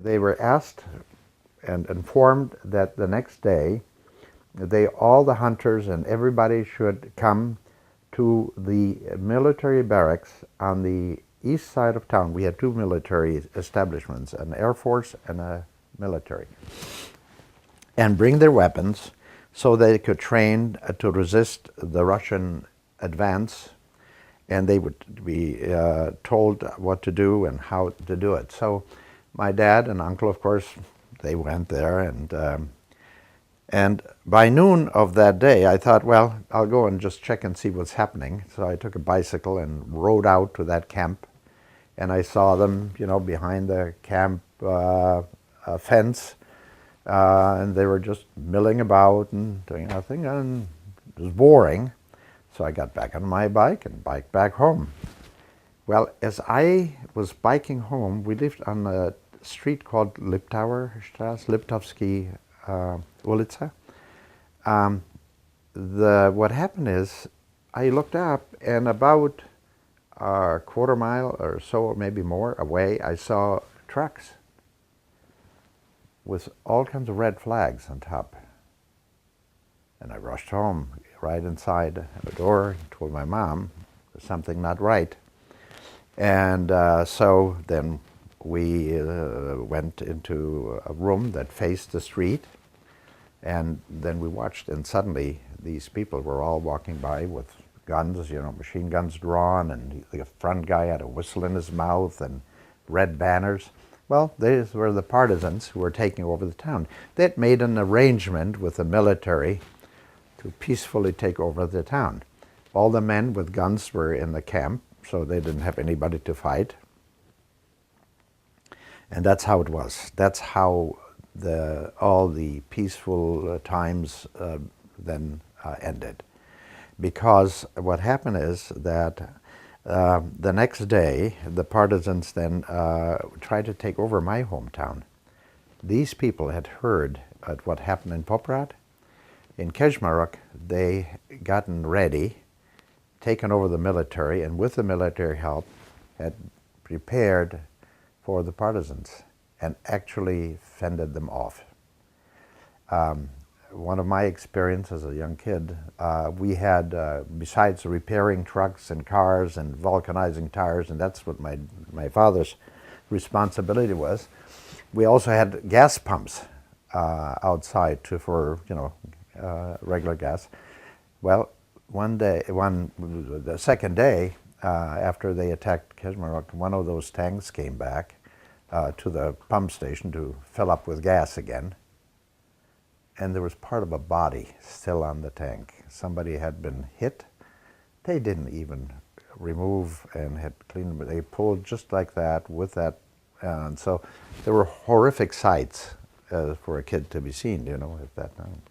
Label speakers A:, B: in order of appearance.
A: They were asked and informed that the next day all the hunters and everybody should come to the military barracks on the east side of town. We had two military establishments, an Air Force and a military, and bring their weapons so they could train to resist the Russian advance, and they would be told what to do and how to do it. So my dad and uncle, of course, they went there, and by noon of that day, I thought, well, I'll go and just check and see what's happening. So I took a bicycle and rode out to that camp, and I saw them, you know, behind the camp fence, and they were just milling about and doing nothing, and it was boring. So I got back on my bike and biked back home. Well, as I was biking home, we lived on a street called Liptovsky Ulica. What happened is, I looked up, and about a quarter mile or so, or maybe more away, I saw trucks with all kinds of red flags on top. And I rushed home, right inside the door, told my mom there's something not right. And so then we went into a room that faced the street, and then we watched, and suddenly these people were all walking by with guns, you know, machine guns drawn, and the front guy had a whistle in his mouth and red banners. Well, these were the partisans who were taking over the town. They'd made an arrangement with the military to peacefully take over the town. All the men with guns were in the camp, so they didn't have anybody to fight. And that's how it was. That's how all the peaceful times then ended. Because what happened is that the next day, the partisans then tried to take over my hometown. These people had heard what happened in Poprad. In Kežmarok, they gotten ready, taken over the military, and with the military help, had prepared for the partisans and actually fended them off. One of my experiences as a young kid, we had, besides repairing trucks and cars and vulcanizing tires, and that's what my father's responsibility was, we also had gas pumps outside for regular gas. Well, the second day after they attacked Kežmarok, one of those tanks came back to the pump station to fill up with gas again. And there was part of a body still on the tank. Somebody had been hit. They didn't even remove and had cleaned them. They pulled just like that with that. And so there were horrific sights for a kid to be seen, at that time.